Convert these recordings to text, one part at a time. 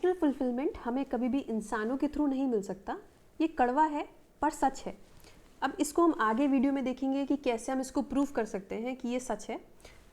Emotional fulfilment हमें कभी भी इंसानों के थ्रू नहीं मिल सकता। ये कड़वा है पर सच है। अब इसको हम आगे वीडियो में देखेंगे कि कैसे हम इसको प्रूव कर सकते हैं कि ये सच है।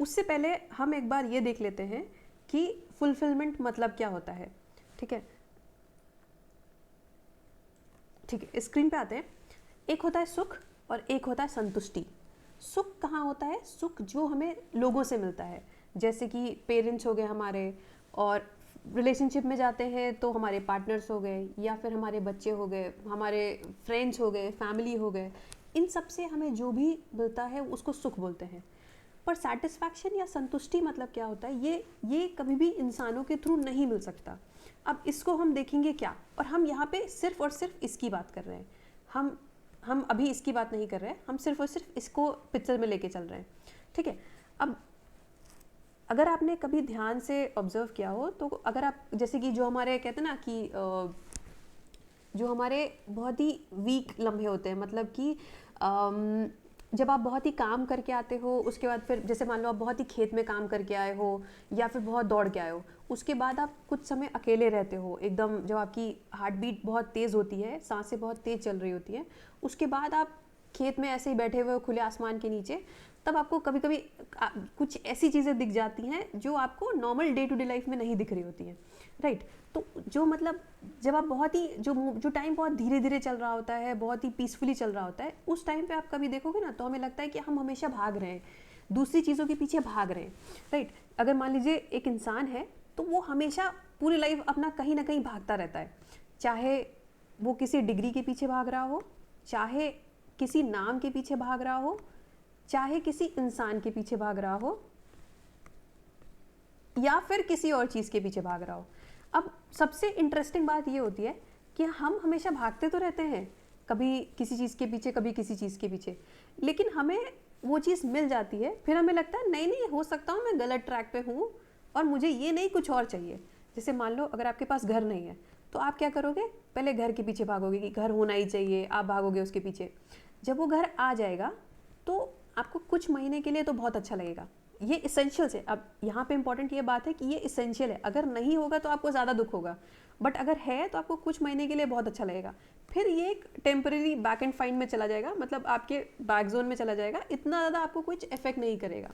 उससे पहले हम एक बार ये देख लेते हैं कि फुलफिलमेंट मतलब क्या होता है। ठीक है, स्क्रीन पे आते हैं। एक होता है सुख और एक होता है संतुष्टि। सुख कहाँ होता है? सुख जो हमें लोगों से मिलता है, जैसे कि पेरेंट्स हो गए हमारे, और रिलेशनशिप में जाते हैं तो हमारे पार्टनर्स हो गए, या फिर हमारे बच्चे हो गए, हमारे फ्रेंड्स हो गए, फैमिली हो गए। इन सब से हमें जो भी मिलता है उसको सुख बोलते हैं। पर सेटिस्फैक्शन या संतुष्टि मतलब क्या होता है? ये कभी भी इंसानों के थ्रू नहीं मिल सकता। अब इसको हम देखेंगे क्या, और हम यहाँ पे सिर्फ और सिर्फ इसकी बात कर रहे हैं। हम अभी इसकी बात नहीं कर रहे हैं, हम सिर्फ और सिर्फ इसको पिक्चर में लेके चल रहे हैं। ठीक है, अब अगर आपने कभी ध्यान से ऑब्जर्व किया हो तो अगर आप, जैसे कि जो हमारे कहते हैं ना कि जो हमारे बहुत ही वीक लम्हे होते हैं, मतलब कि जब आप बहुत ही काम करके आते हो, उसके बाद फिर जैसे मान लो आप बहुत ही खेत में काम करके आए हो या फिर बहुत दौड़ के आए हो, उसके बाद आप कुछ समय अकेले रहते हो एकदम, जब आपकी हार्ट बीट बहुत तेज़ होती है, सांसें बहुत तेज़ चल रही होती हैं, उसके बाद आप खेत में ऐसे ही बैठे हुए हो खुले आसमान के नीचे, तब आपको कभी कभी कुछ ऐसी चीज़ें दिख जाती हैं जो आपको normal day to day life में नहीं दिख रही होती हैं, राइट। तो जो मतलब जब आप बहुत ही जो टाइम बहुत धीरे धीरे चल रहा होता है, बहुत ही पीसफुली चल रहा होता है, उस टाइम पे आप कभी देखोगे ना तो हमें लगता है कि हम हमेशा भाग रहे हैं, दूसरी चीज़ों के पीछे भाग रहे हैं, राइट। अगर मान लीजिए एक इंसान है तो वो हमेशा पूरी लाइफ अपना कहीं ना कहीं भागता रहता है, चाहे वो किसी डिग्री के पीछे भाग रहा हो, चाहे किसी नाम के पीछे भाग रहा हो, चाहे किसी इंसान के पीछे भाग रहा हो, या फिर किसी और चीज़ के पीछे भाग रहा हो। अब सबसे इंटरेस्टिंग बात ये होती है कि हम हमेशा भागते तो रहते हैं, कभी किसी चीज़ के पीछे, कभी किसी चीज़ के पीछे, लेकिन हमें वो चीज़ मिल जाती है, फिर हमें लगता है नहीं नहीं, हो सकता हूँ मैं गलत ट्रैक पे हूँ और मुझे ये नहीं कुछ और चाहिए। जैसे मान लो अगर आपके पास घर नहीं है तो आप क्या करोगे? पहले घर के पीछे भागोगे कि घर होना ही चाहिए, आप भागोगे उसके पीछे। जब वो घर आ जाएगा तो आपको कुछ महीने के लिए तो बहुत अच्छा लगेगा, ये इसेंशियल्स है। अब यहाँ पे इंपॉर्टेंट ये बात है कि ये इसेंशियल है, अगर नहीं होगा तो आपको ज़्यादा दुख होगा, बट अगर है तो आपको कुछ महीने के लिए बहुत अच्छा लगेगा, फिर ये एक टेम्परेरी बैक एंड फाइंड में चला जाएगा, मतलब आपके बैक जोन में चला जाएगा, इतना ज़्यादा आपको कुछ इफेक्ट नहीं करेगा।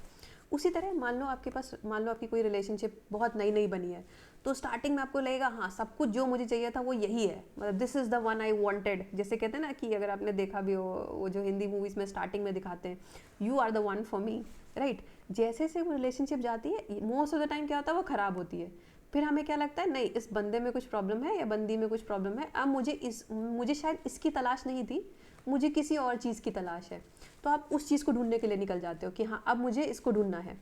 उसी तरह मान लो आपकी कोई रिलेशनशिप बहुत नई नई बनी है, तो स्टार्टिंग में आपको लगेगा हाँ सब कुछ जो मुझे चाहिए था वो यही है, मतलब this is the one I wanted. जैसे कहते हैं ना कि अगर आपने देखा भी हो, वो जो हिंदी मूवीज़ में स्टार्टिंग में दिखाते हैं, you are the one for me, right. जैसे से वो रिलेशनशिप जाती है, मोस्ट ऑफ द टाइम क्या होता है, वो ख़राब होती है। फिर हमें क्या लगता है, नहीं इस बंदे में कुछ प्रॉब्लम है या बंदी में कुछ प्रॉब्लम है, अब मुझे शायद इसकी तलाश नहीं थी, मुझे किसी और चीज़ की तलाश है। तो आप उस चीज़ को ढूंढने के लिए निकल जाते हो कि हाँ अब मुझे इसको ढूंढना है,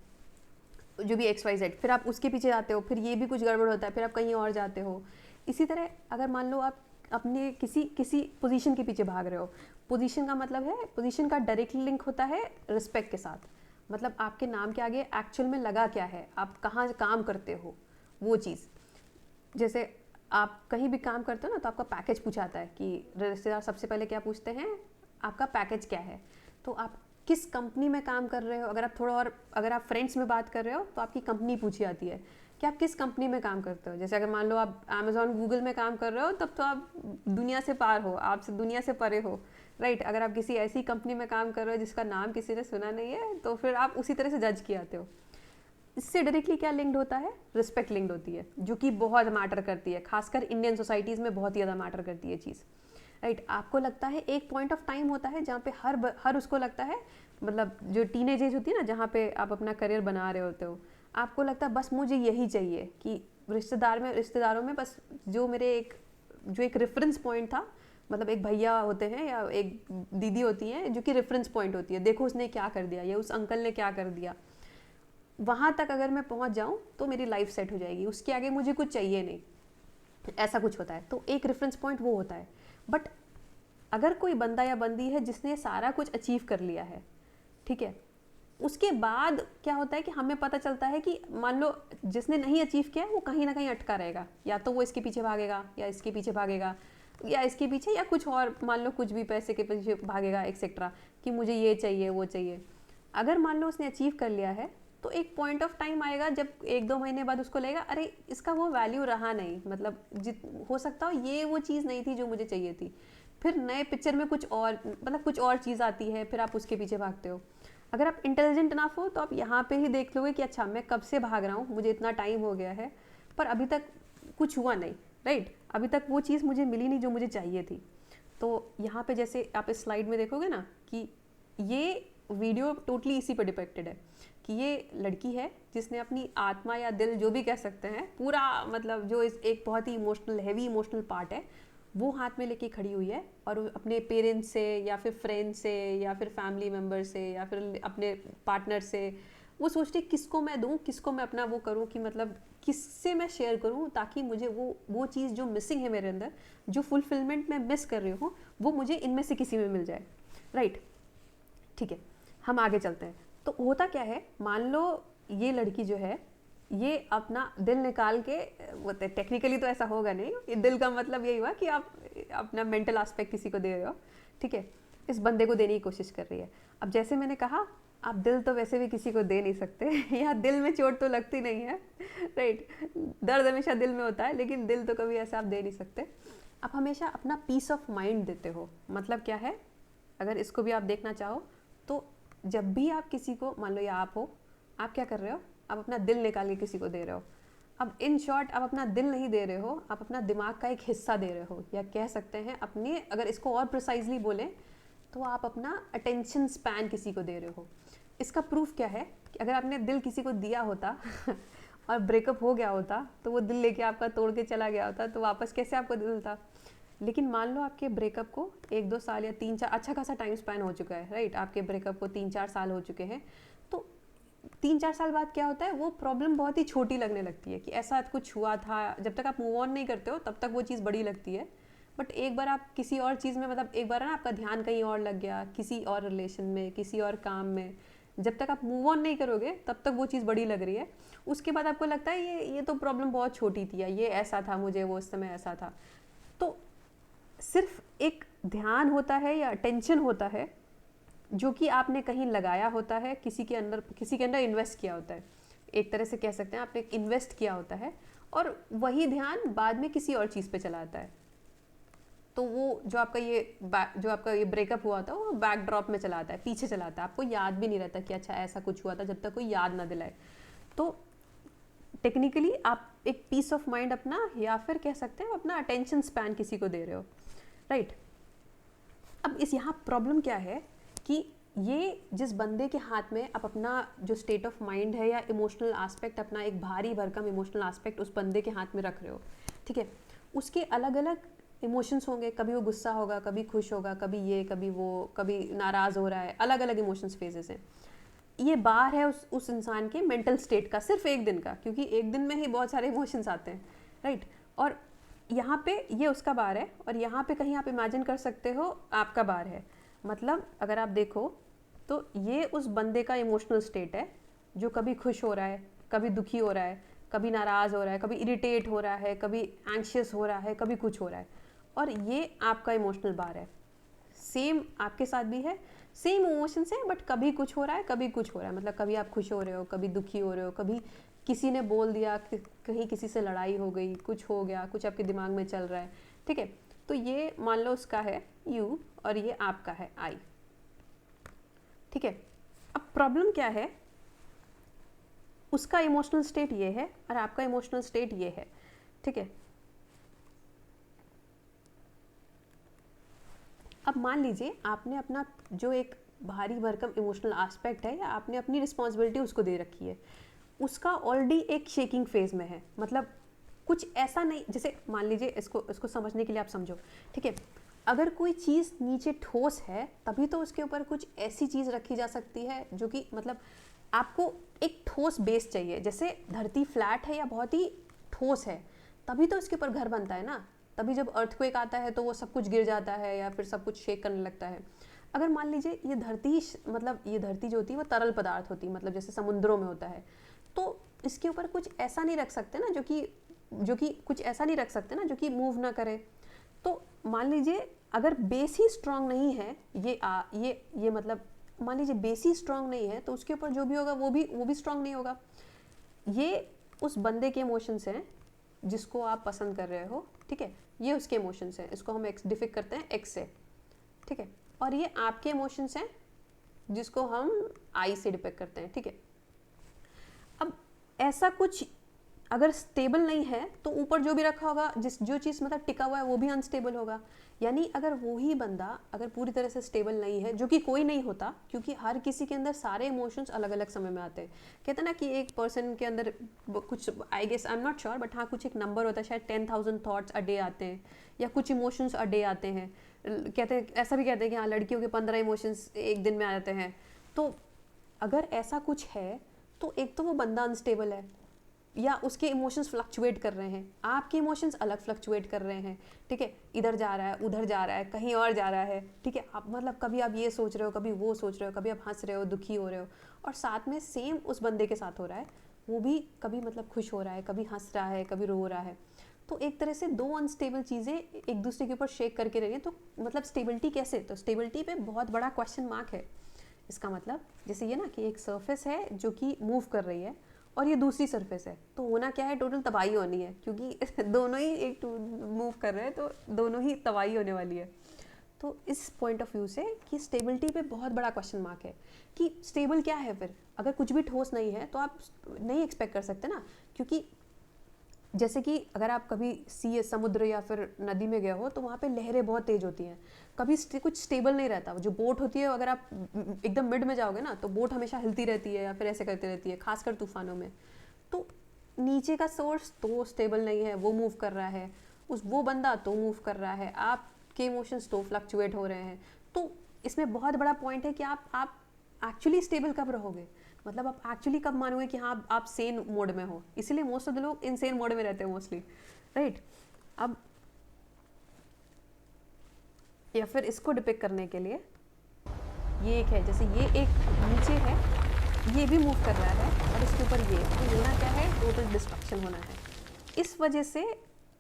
जो भी XYZ, फिर आप उसके पीछे जाते हो, फिर ये भी कुछ गड़बड़ होता है, फिर आप कहीं और जाते हो। इसी तरह अगर मान लो आप अपने किसी पोजीशन के पीछे भाग रहे हो, पोजीशन का मतलब है, पोजीशन का डायरेक्टली लिंक होता है रिस्पेक्ट के साथ, मतलब आपके नाम के आगे एक्चुअल में लगा क्या है, आप कहाँ काम करते हो, वो चीज़। जैसे आप कहीं भी काम करते हो ना तो आपका पैकेज पूछाता है कि रिश्तेदार सबसे पहले क्या पूछते हैं, आपका पैकेज क्या है। तो आप किस कंपनी में काम कर रहे हो, अगर आप फ्रेंड्स में बात कर रहे हो तो आपकी कंपनी पूछी जाती है कि आप किस कंपनी में काम करते हो। जैसे अगर मान लो आप अमेजॉन गूगल में काम कर रहे हो, तब तो आप दुनिया से पार हो, आप दुनिया से परे हो, राइट। अगर आप किसी ऐसी कंपनी में काम कर रहे हो जिसका नाम किसी ने सुना नहीं है, तो फिर आप उसी तरह से जज किए जाते हो। इससे डायरेक्टली क्या लिंक्ड होता है, रिस्पेक्ट लिंक्ड होती है, जो कि बहुत मैटर करती है, खासकर इंडियन सोसाइटीज़ में बहुत ही ज़्यादा मैटर करती है चीज़, राइट। आपको लगता है एक पॉइंट ऑफ टाइम होता है जहाँ पे हर उसको लगता है, मतलब जो टीनेज एज होती है ना, जहाँ पे आप अपना करियर बना रहे होते हो, आपको लगता है बस मुझे यही चाहिए कि रिश्तेदारों में बस जो एक रेफरेंस पॉइंट था, मतलब एक भैया होते हैं या एक दीदी होती है जो कि रेफरेंस पॉइंट होती है, देखो उसने क्या कर दिया या उस अंकल ने क्या कर दिया, वहाँ तक अगर मैं पहुँच जाऊँ तो मेरी लाइफ सेट हो जाएगी, उसके आगे मुझे कुछ चाहिए नहीं, ऐसा कुछ होता है। तो एक रेफरेंस पॉइंट वो होता है। बट अगर कोई बंदा या बंदी है जिसने सारा कुछ अचीव कर लिया है, ठीक है, उसके बाद क्या होता है कि हमें पता चलता है कि मान लो जिसने नहीं अचीव किया वो कहीं ना कहीं अटका रहेगा, या तो वो इसके पीछे भागेगा या इसके पीछे भागेगा या इसके पीछे या कुछ और, मान लो कुछ भी पैसे के पीछे भागेगा एक्सेट्रा, कि मुझे ये चाहिए वो चाहिए। अगर मान लो उसने अचीव कर लिया है तो एक पॉइंट ऑफ टाइम आएगा जब 1-2 महीने बाद उसको लगेगा अरे इसका वो वैल्यू रहा नहीं, मतलब हो सकता हो ये वो चीज़ नहीं थी जो मुझे चाहिए थी। फिर नए पिक्चर में कुछ और, मतलब कुछ और चीज़ आती है, फिर आप उसके पीछे भागते हो। अगर आप इंटेलिजेंट इनफ हो तो आप यहाँ पे ही देख लोगे कि अच्छा मैं कब से भाग रहा हूँ, मुझे इतना टाइम हो गया है पर अभी तक कुछ हुआ नहीं, राइट, अभी तक वो चीज़ मुझे मिली नहीं जो मुझे चाहिए थी। तो यहाँ पे जैसे आप इस स्लाइड में देखोगे ना कि ये वीडियो टोटली इसी पर डिपेक्टेड है कि ये लड़की है जिसने अपनी आत्मा या दिल जो भी कह सकते हैं पूरा, मतलब जो इस एक बहुत ही इमोशनल, हैवी इमोशनल पार्ट है वो हाथ में लेके खड़ी हुई है और अपने पेरेंट्स से या फिर फ्रेंड से या फिर फैमिली मेम्बर से या फिर अपने पार्टनर से वो सोचती किसको मैं दूँ, किसको मैं अपना वो करूँ, कि मतलब किससे मैं शेयर करूँ ताकि मुझे वो चीज़ जो मिसिंग है मेरे अंदर, जो फुलफिलमेंट मैं मिस कर रही हूँ, वो मुझे इनमें से किसी में मिल जाए, राइट। ठीक है, हम आगे चलते हैं। तो होता क्या है, मान लो ये लड़की जो है ये अपना दिल निकाल के, टेक्निकली तो ऐसा होगा नहीं, ये दिल का मतलब यही हुआ कि आप अपना मेंटल एस्पेक्ट किसी को दे रहे हो, ठीक है, इस बंदे को देने की कोशिश कर रही है। अब जैसे मैंने कहा आप दिल तो वैसे भी किसी को दे नहीं सकते या दिल में चोट तो लगती नहीं है, राइट, दर्द हमेशा दिल में होता है लेकिन दिल तो कभी ऐसा आप दे नहीं सकते। आप हमेशा अपना पीस ऑफ माइंड देते हो। मतलब क्या है, अगर इसको भी आप देखना चाहो तो जब भी आप किसी को, मान लो या आप हो, आप क्या कर रहे हो, आप अपना दिल निकाल के किसी को दे रहे हो। अब इन शॉर्ट आप अपना दिल नहीं दे रहे हो, आप अपना दिमाग का एक हिस्सा दे रहे हो, या कह सकते हैं अपने, अगर इसको और प्रिसाइजली बोलें तो आप अपना अटेंशन स्पैन किसी को दे रहे हो। इसका प्रूफ क्या है कि अगर आपने दिल किसी को दिया होता और ब्रेकअप हो गया होता तो वो दिल लेके आपका तोड़ के चला गया होता तो वापस कैसे आपको दिल मिलता। लेकिन मान लो आपके ब्रेकअप को 1-2 साल या 3-4, अच्छा खासा टाइम स्पैन हो चुका है, राइट, आपके ब्रेकअप को 3-4 साल हो चुके हैं, तो 3-4 साल बाद क्या होता है, वो प्रॉब्लम बहुत ही छोटी लगने लगती है कि ऐसा कुछ हुआ था। जब तक आप मूव ऑन नहीं करते हो तब तक वो चीज़ बड़ी लगती है, बट एक बार आप किसी और चीज़ में, मतलब एक बार ना आपका ध्यान कहीं और लग गया, किसी और रिलेशन में, किसी और काम में, जब तक आप मूव ऑन नहीं करोगे तब तक वो चीज़ बड़ी लग रही है। उसके बाद आपको लगता है ये तो प्रॉब्लम बहुत छोटी थी, या ये ऐसा था, मुझे वो उस समय ऐसा था। तो सिर्फ एक ध्यान होता है या अटेंशन होता है जो कि आपने कहीं लगाया होता है, किसी के अंदर इन्वेस्ट किया होता है, एक तरह से कह सकते हैं आपने इन्वेस्ट किया होता है, और वही ध्यान बाद में किसी और चीज़ पे चला आता है। तो वो जो आपका ये ब्रेकअप हुआ था वो बैकड्रॉप में चला आता है, पीछे चला आता है, आपको याद भी नहीं रहता कि अच्छा ऐसा कुछ हुआ था, जब तक कोई याद ना दिलाए। तो टेक्निकली आप एक पीस ऑफ माइंड अपना, या फिर कह सकते हैं अपना अटेंशन स्पैन किसी को दे रहे हो, राइट। अब इस यहाँ प्रॉब्लम क्या है कि ये जिस बंदे के हाथ में आप अपना जो स्टेट ऑफ माइंड है या इमोशनल एस्पेक्ट, अपना एक भारी भरकम इमोशनल एस्पेक्ट उस बंदे के हाथ में रख रहे हो, ठीक है, उसके अलग अलग इमोशंस होंगे, कभी वो गुस्सा होगा, कभी खुश होगा, कभी ये, कभी वो, कभी नाराज़ हो रहा है, अलग अलग इमोशंस फेजेस हैं। ये बार है उस इंसान के मेंटल स्टेट का, सिर्फ एक दिन का, क्योंकि एक दिन में ही बहुत सारे इमोशंस आते हैं, राइट। और यहाँ पे ये उसका बार है, और यहाँ पे कहीं आप इमेजिन कर सकते हो आपका बार है। मतलब अगर आप देखो तो ये उस बंदे का इमोशनल स्टेट है जो कभी खुश हो रहा है, कभी दुखी हो रहा है, कभी नाराज़ हो रहा है, कभी इरिटेट हो रहा है, कभी एंग्शियस हो रहा है, कभी कुछ हो रहा है, और ये आपका इमोशनल बार है। सेम आपके साथ भी है, सेम इमोशंस है, बट कभी कुछ हो रहा है, कभी कुछ हो रहा है। मतलब कभी आप खुश हो रहे हो, कभी दुखी हो रहे हो, कभी किसी ने बोल दिया, कहीं किसी से लड़ाई हो गई, कुछ हो गया, कुछ आपके दिमाग में चल रहा है, ठीक है। तो ये मान लो उसका है यू और ये आपका है आई, ठीक है। अब प्रॉब्लम क्या है, उसका इमोशनल स्टेट ये है और आपका इमोशनल स्टेट ये है, ठीक है। अब मान लीजिए आपने अपना जो एक भारी भरकम इमोशनल एस्पेक्ट है, या आपने अपनी रिस्पॉन्सिबिलिटी उसको दे रखी है, उसका ऑलरेडी एक शेकिंग फेज में है। मतलब कुछ ऐसा नहीं, जैसे मान लीजिए इसको समझने के लिए आप समझो, ठीक है, अगर कोई चीज़ नीचे ठोस है तभी तो उसके ऊपर कुछ ऐसी चीज़ रखी जा सकती है जो कि, मतलब आपको एक ठोस बेस चाहिए। जैसे धरती फ्लैट है या बहुत ही ठोस है तभी तो उसके ऊपर घर बनता है ना, तभी जब अर्थक्वेक आता है तो वो सब कुछ गिर जाता है या फिर सब कुछ शेक करने लगता है। अगर मान लीजिए ये धरती, मतलब ये धरती जो होती है वो तरल पदार्थ होती है, मतलब जैसे समुद्रों में होता है, तो इसके ऊपर कुछ ऐसा नहीं रख सकते ना जो कि कुछ ऐसा नहीं रख सकते ना जो कि मूव ना करे। तो मान लीजिए अगर बेस ही स्ट्रांग नहीं है, ये मतलब मान लीजिए बेस ही स्ट्रांग नहीं है तो उसके ऊपर जो भी होगा वो भी स्ट्रांग नहीं होगा। ये उस बंदे के इमोशंस हैं जिसको आप पसंद कर रहे हो, ठीक है, ये उसके इमोशंस हैं, इसको हम डिफिक करते हैं एक्स से, ठीक है, और ये आपके इमोशंस हैं जिसको हम आई से डिपिक्ट करते हैं, ठीक है। अब ऐसा कुछ अगर स्टेबल नहीं है तो ऊपर जो भी रखा होगा, जो चीज़ मतलब टिका हुआ है वो भी अनस्टेबल होगा। यानी अगर वही बंदा अगर पूरी तरह से स्टेबल नहीं है, जो कि कोई नहीं होता, क्योंकि हर किसी के अंदर सारे इमोशंस अलग अलग समय में आते हैं। कहते हैं ना कि एक पर्सन के अंदर कुछ, I guess I am not sure, but हाँ कुछ एक नंबर होता है, शायद 10,000 थॉट्स अ डे आते हैं या कुछ इमोशंस अ डे आते हैं। कहते हैं, ऐसा भी कहते हैं कि हाँ लड़कियों के 15 इमोशंस एक दिन में आ जाते हैं। तो अगर ऐसा कुछ है तो एक तो वो बंदा अनस्टेबल है या उसके इमोशंस फ्लक्चुएट कर रहे हैं, आपके इमोशंस अलग फ्लक्चुएट कर रहे हैं, ठीक है, इधर जा रहा है, उधर जा रहा है, कहीं और जा रहा है, ठीक है। आप मतलब कभी आप ये सोच रहे हो, कभी वो सोच रहे हो, कभी आप हंस रहे हो, दुखी हो रहे हो, और साथ में सेम उस बंदे के साथ हो रहा है, वो भी कभी मतलब खुश हो रहा है, कभी हंस रहा है, कभी रो रहा है। तो एक तरह से दो अनस्टेबल चीज़ें एक दूसरे के ऊपर शेक करके रह रही हैं। तो मतलब स्टेबिलिटी कैसे, तो स्टेबिलिटी पे बहुत बड़ा क्वेश्चन मार्क है। इसका मतलब जैसे ये ना कि एक सरफेस है जो कि मूव कर रही है और ये दूसरी सरफेस है, तो होना क्या है, टोटल तबाही होनी है, क्योंकि दोनों ही एक मूव कर रहे हैं तो दोनों ही तबाही होने वाली है। तो इस पॉइंट ऑफ व्यू से कि स्टेबिलिटी पे बहुत बड़ा क्वेश्चन मार्क है कि स्टेबल क्या है फिर। अगर कुछ भी ठोस नहीं है तो आप नहीं एक्सपेक्ट कर सकते ना, क्योंकि जैसे कि अगर आप कभी समुद्र या फिर नदी में गए हो तो वहाँ पे लहरें बहुत तेज होती हैं, कभी कुछ स्टेबल नहीं रहता। जो बोट होती है, अगर आप एकदम मिड में जाओगे ना तो बोट हमेशा हिलती रहती है या फिर ऐसे करती रहती है, खासकर तूफानों में। तो नीचे का सोर्स तो स्टेबल नहीं है, वो मूव कर रहा है, वो बंदा तो मूव कर रहा है, आपके इमोशंस तो फ्लक्चुएट हो रहे हैं। तो इसमें बहुत बड़ा पॉइंट है कि आप एक्चुअली स्टेबल कब रहोगे, मतलब आप एक्चुअली कब मानोगे कि हाँ आप सेन मोड में हो। इसीलिए मोस्ट ऑफ द लोग इनसेन मोड में रहते हैं मोस्टली, राइट। अब या फिर इसको डिपिक्ट करने के लिए ये एक है, जैसे ये एक नीचे है, ये भी मूव कर रहा है और इसके ऊपर ये, तो होना क्या है, टोटल डिस्ट्रक्शन होना है। इस वजह से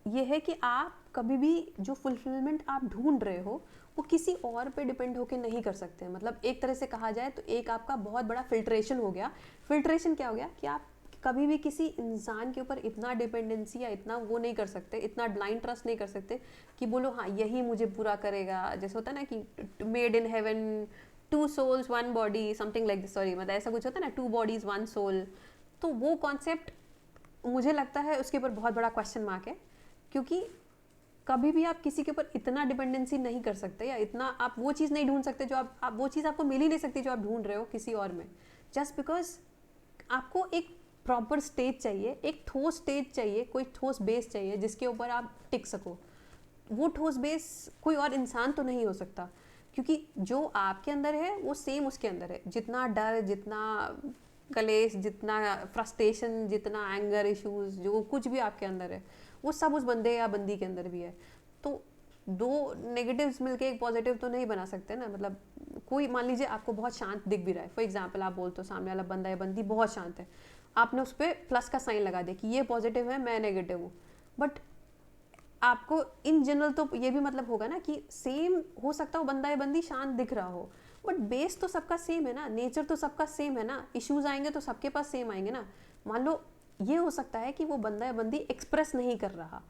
ये है कि आप कभी भी जो फुलफिलमेंट आप ढूंढ रहे हो वो किसी और पे डिपेंड होके नहीं कर सकते। मतलब एक तरह से कहा जाए तो एक आपका बहुत बड़ा फिल्ट्रेशन हो गया। फिल्ट्रेशन क्या हो गया कि आप कभी भी किसी इंसान के ऊपर इतना डिपेंडेंसी या इतना वो नहीं कर सकते, इतना ब्लाइंड ट्रस्ट नहीं कर सकते कि बोलो हाँ यही मुझे पूरा करेगा। जैसे होता है ना कि made in heaven, 2 souls 1 body, something like this, sorry मतलब ऐसा कुछ होता है ना, 2 bodies 1 soul। तो वो कॉन्सेप्ट मुझे लगता है उसके ऊपर बहुत बड़ा क्वेश्चन मार्क है, क्योंकि कभी भी आप किसी के ऊपर इतना डिपेंडेंसी नहीं कर सकते या इतना आप वो चीज़ नहीं ढूंढ सकते जो आप वो चीज़ आपको मिल ही नहीं सकती जो आप ढूंढ रहे हो किसी और में, जस्ट बिकॉज आपको एक प्रॉपर स्टेज चाहिए, एक ठोस स्टेज चाहिए, कोई ठोस बेस चाहिए जिसके ऊपर आप टिक सको। वो ठोस बेस कोई और इंसान तो नहीं हो सकता, क्योंकि जो आपके अंदर है वो सेम उसके अंदर है। जितना डर, जितना कलेश, जितना फ्रस्ट्रेशन, जितना एंगर इश्यूज, जो कुछ भी आपके अंदर है वो सब उस बंदे या बंदी के अंदर भी है। तो दो नेगेटिव्स मिलके एक पॉजिटिव तो नहीं बना सकते ना। मतलब कोई मान लीजिए आपको बहुत शांत दिख भी रहा है, फॉर एग्जाम्पल आप बोलते हो सामने वाला बंदा या बंदी बहुत शांत है, आपने उस पर प्लस का साइन लगा दिया कि ये पॉजिटिव है, मैं नेगेटिव हूँ, बट आपको इन जनरल तो ये भी मतलब होगा ना कि सेम हो सकता हो बंदा या बंदी शांत दिख रहा हो, बट बेस तो सबका सेम है ना, नेचर तो सबका सेम है ना, इश्यूज आएंगे तो सबके पास सेम आएंगे ना। मान लो ये हो सकता है कि वो बंदा या बंदी एक्सप्रेस नहीं कर रहा,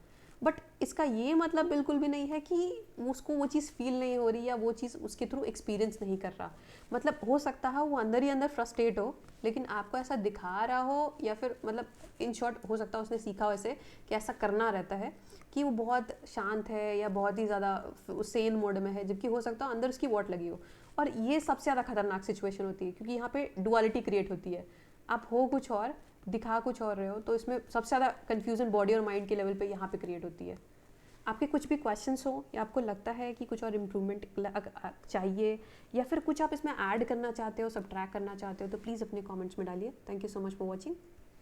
बट इसका ये मतलब बिल्कुल भी नहीं है कि उसको वो चीज़ फील नहीं हो रही या वो चीज़ उसके थ्रू एक्सपीरियंस नहीं कर रहा। मतलब हो सकता है वो अंदर ही अंदर फ्रस्ट्रेट हो, लेकिन आपको ऐसा दिखा रहा हो, या फिर मतलब इन शॉर्ट हो सकता है उसने सीखा हो ऐसे कि ऐसा करना रहता है कि वो बहुत शांत है या बहुत ही ज़्यादा सेन मोड में है, जबकि हो सकता है अंदर उसकी वॉट लगी हो। और ये सबसे ज़्यादा खतरनाक सिचुएशन होती है, क्योंकि यहाँ पे डुअलिटी क्रिएट होती है, आप हो कुछ और दिखा कुछ और रहे हो। तो इसमें सबसे ज़्यादा कन्फ्यूजन बॉडी और माइंड के लेवल पे यहाँ पे क्रिएट होती है। आपके कुछ भी क्वेश्चंस हो या आपको लगता है कि कुछ और इम्प्रूवमेंट चाहिए या फिर कुछ आप इसमें ऐड करना चाहते हो, सब्ट्रैक्ट करना चाहते हो, तो प्लीज़ अपने कमेंट्स में डालिए। Thank you so much for watching.